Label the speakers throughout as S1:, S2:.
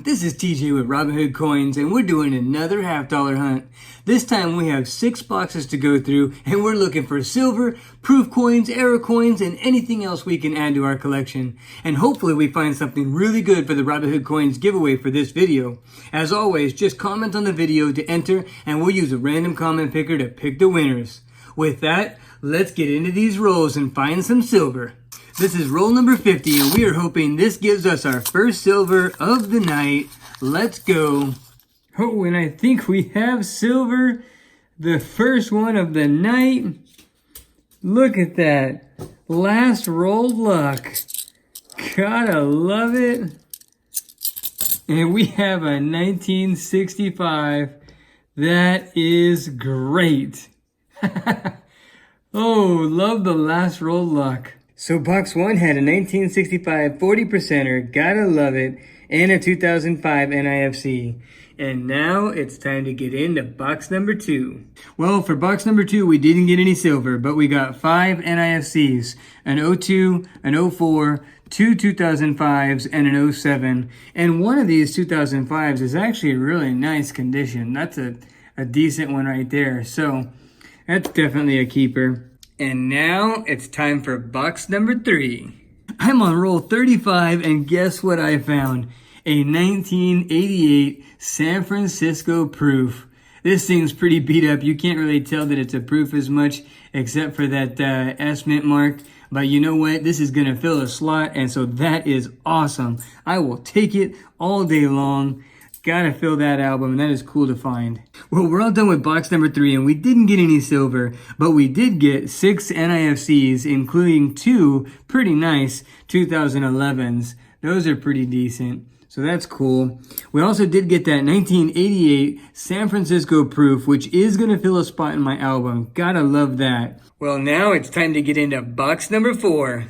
S1: This is TJ with Robinhood Coins, and we're doing another $half hunt. This time we have 6 boxes to go through, and we're looking for silver, proof coins, error coins, and anything else we can add to our collection. And hopefully we find something really good for the Robinhood Coins giveaway for this video. As always, just comment on the video to enter, and we'll use a random comment picker to pick the winners. With that, let's get into these rolls and find some silver. This is roll number 50, and we are hoping this gives us our first silver of the night. Let's go. Oh, and I think we have silver, the first one of the night. Look at that. Last roll luck. Gotta love it. And we have a 1965. That is great. Oh, love the last roll luck. So box 1 had a 1965 40%er, gotta love it, and a 2005 NIFC. And now it's time to get into box number 2. Well, for box number 2, we didn't get any silver, but we got 5 NIFCs, an 02, an 04, 2 2005s, and an 07. And one of these 2005s is actually in really nice condition. That's a decent one right there. So that's definitely a keeper. And now it's time for box number 3. I'm on roll 35, and guess what I found? A 1988 San Francisco proof. This thing's pretty beat up. You can't really tell that it's a proof as much except for that S mint mark. But you know what? This is going to fill a slot, and so that is awesome. I will take it all day long. Gotta fill that album, and that is cool to find. Well, we're all done with box number 3, and we didn't get any silver, but we did get 6 NIFCs, including 2 pretty nice 2011s. Those are pretty decent, so that's cool. We also did get that 1988 San Francisco proof, which is gonna fill a spot in my album. Gotta love that. Well, now it's time to get into box number 4.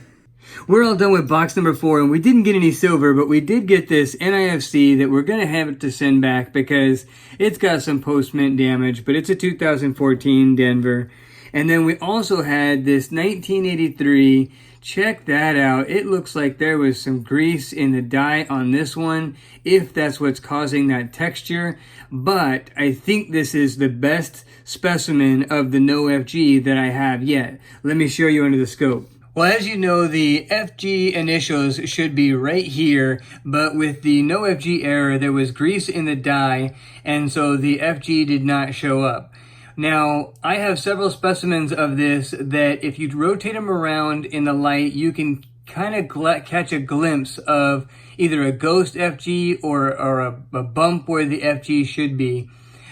S1: We're all done with box number 4, and we didn't get any silver, but we did get this NIFC that we're going to have to send back because it's got some post-mint damage, but it's a 2014 Denver. And then we also had this 1983. Check that out. It looks like there was some grease in the die on this one, if that's what's causing that texture. But I think this is the best specimen of the no FG that I have yet. Let me show you under the scope. Well, as you know, the FG initials should be right here, but with the no FG error, there was grease in the die, and so the FG did not show up. Now, I have several specimens of this that if you rotate them around in the light, you can kind of catch a glimpse of either a ghost FG or a bump where the FG should be.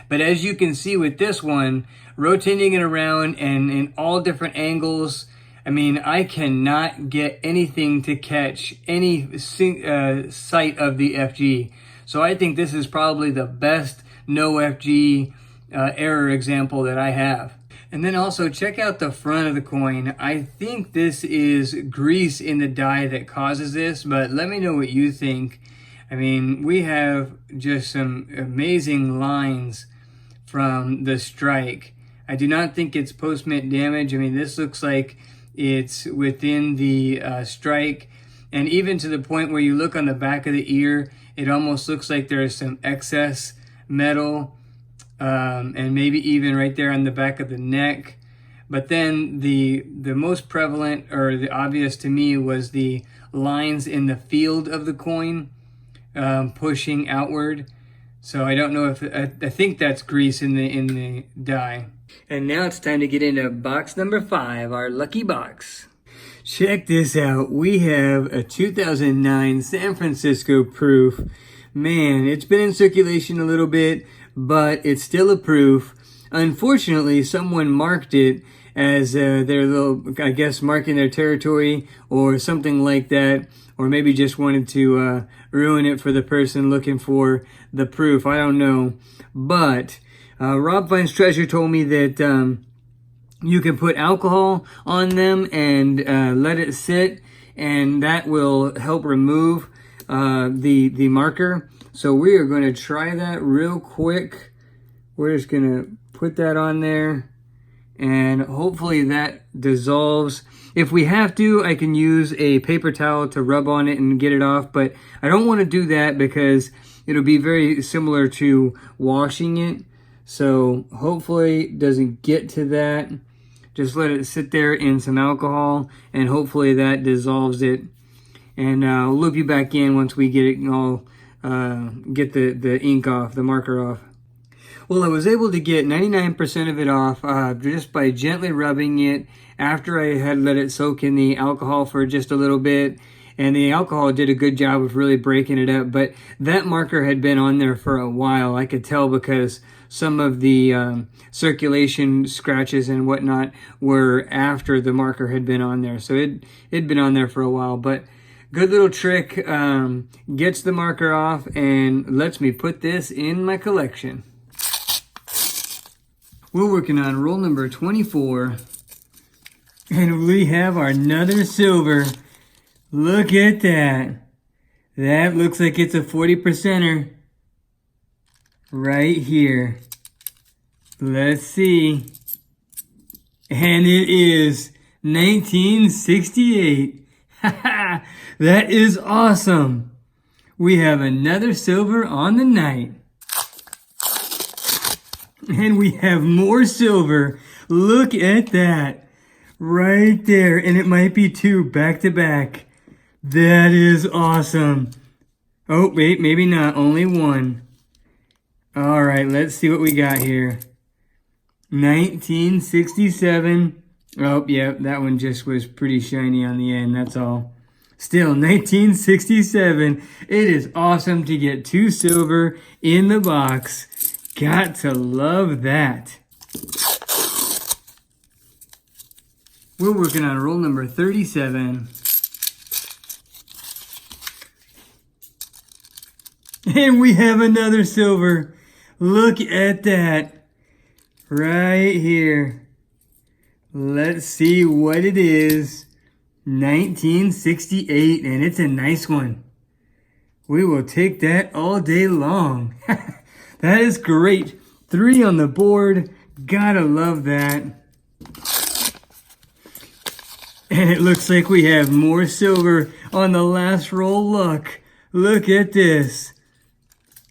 S1: But as you can see with this one, rotating it around and in all different angles, I mean, I cannot get anything to catch any sight of the FG. So I think this is probably the best no FG error example that I have. And then also check out the front of the coin. I think this is grease in the die that causes this, but let me know what you think. I mean, we have just some amazing lines from the strike. I do not think it's post-mint damage. I mean, this looks like it's within the strike, and even to the point where you look on the back of the ear, it almost looks like there's some excess metal, and maybe even right there on the back of the neck. But then the most prevalent, or the obvious to me, was the lines in the field of the coin pushing outward. So I don't know if I think that's grease in the die. And now it's time to get into box number 5, our lucky box. Check this out. We have a 2009 San Francisco proof. Man, it's been in circulation a little bit, but it's still a proof. Unfortunately, someone marked it as their little, I guess, marking their territory or something like that, or maybe just wanted to ruin it for the person looking for the proof. I don't know. But Rob Finds Treasure told me that you can put alcohol on them and let it sit, and that will help remove the marker. So we are going to try that real quick. We're just going to put that on there, and hopefully that dissolves. If we have to, I can use a paper towel to rub on it and get it off, but I don't want to do that because it'll be very similar to washing it. So hopefully it doesn't get to that. Just let it sit there in some alcohol, and hopefully that dissolves it. And I'll loop you back in once we get it all, get the ink off, the marker off. Well, I was able to get 99% of it off just by gently rubbing it after I had let it soak in the alcohol for just a little bit. And the alcohol did a good job of really breaking it up. But that marker had been on there for a while. I could tell because some of the circulation scratches and whatnot were after the marker had been on there. So it'd been on there for a while. But good little trick, gets the marker off and lets me put this in my collection. We're working on roll number 24. And we have our another silver. Look at that. That looks like it's a 40%er. Right here. Let's see. And it is 1968. That is awesome. We have another silver on the night. And we have more silver. Look at that. Right there. And it might be two back to back. That is awesome. Oh, wait, maybe not. Only one. All right, let's see what we got here. 1967. Oh, yeah, that one just was pretty shiny on the end, that's all. Still, 1967. It is awesome to get two silver in the box. Got to love that. We're working on roll number 37. And we have another silver. Look at that. Right here. Let's see what it is. 1968, and it's a nice one. We will take that all day long. That is great. 3 on the board. Gotta love that. And it looks like we have more silver on the last roll. Look at this.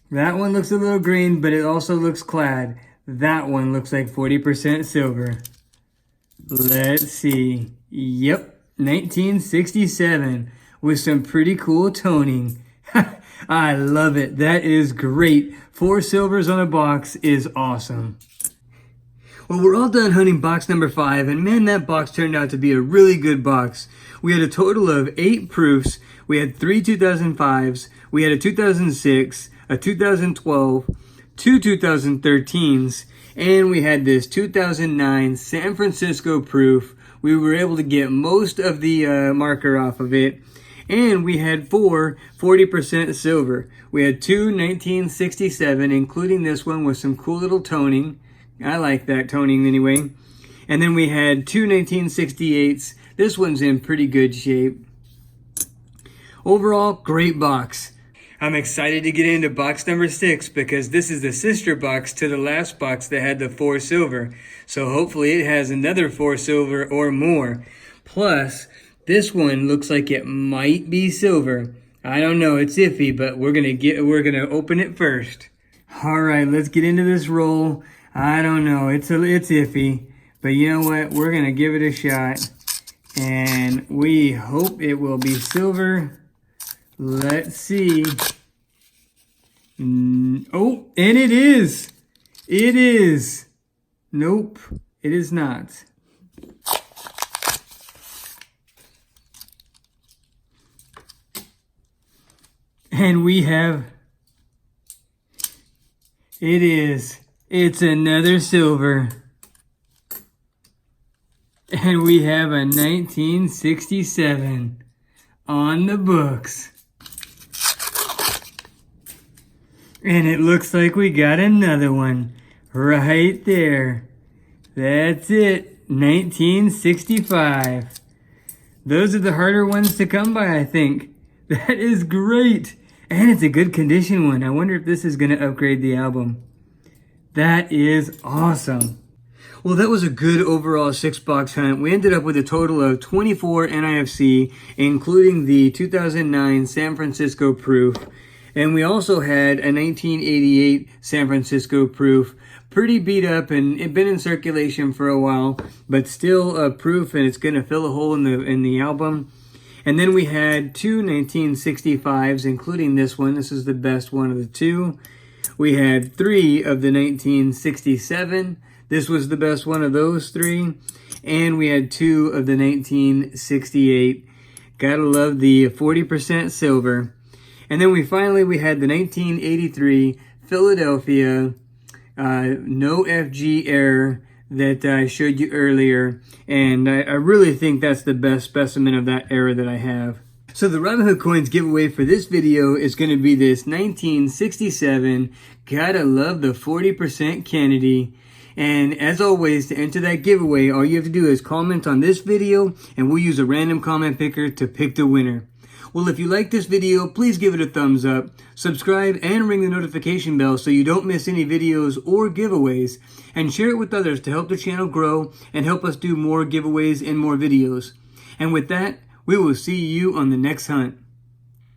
S1: That one looks a little green, but it also looks clad. That one looks like 40% silver. Let's see. Yep, 1967 with some pretty cool toning. I love it. That is great. 4 silvers on a box is awesome. Well, we're all done hunting box number 5, and man, that box turned out to be a really good box. We had a total of 8 proofs. We had 3 2005s. We had a 2006, a 2012, 2 2013s, and we had this 2009 San Francisco proof. We were able to get most of the marker off of it, and we had 4 40% silver. We had 2 1967, including this one with some cool little toning. I like that toning anyway. And then we had 2 1968s. This one's in pretty good shape. Overall, great box. I'm excited to get into box number 6 because this is the sister box to the last box that had the 4 silver. So hopefully it has another 4 silver or more. Plus, this one looks like it might be silver. I don't know, it's iffy, but we're gonna open it first. All right, let's get into this roll. I don't know, it's iffy, but you know what? We're gonna give it a shot, and we hope it will be silver. Let's see. Oh, and it is. It is. Nope, it is not. And we have, it is. It's another silver. And we have a 1967 on the books. And it looks like we got another one right there. That's it, 1965. Those are the harder ones to come by, I think. That is great. And it's a good condition one. I wonder if this is going to upgrade the album. That is awesome. Well, that was a good overall 6-box hunt. We ended up with a total of 24 NIFC, including the 2009 San Francisco proof. And we also had a 1988 San Francisco proof, pretty beat up and it been in circulation for a while, but still a proof, and it's going to fill a hole in the album. And then we had two 1965s, including this one. This is the best one of the two. We had three of the 1967. This was the best one of those three. And we had two of the 1968. Gotta love the 40% silver. And then we had the 1983 Philadelphia no FG error that I showed you earlier. And I really think that's the best specimen of that error that I have. So the Robinhood Coins giveaway for this video is going to be this 1967, gotta love the 40% Kennedy. And as always, to enter that giveaway, all you have to do is comment on this video and we'll use a random comment picker to pick the winner. Well, if you like this video, please give it a thumbs up, subscribe, and ring the notification bell so you don't miss any videos or giveaways, and share it with others to help the channel grow and help us do more giveaways and more videos. And with that, we will see you on the next hunt.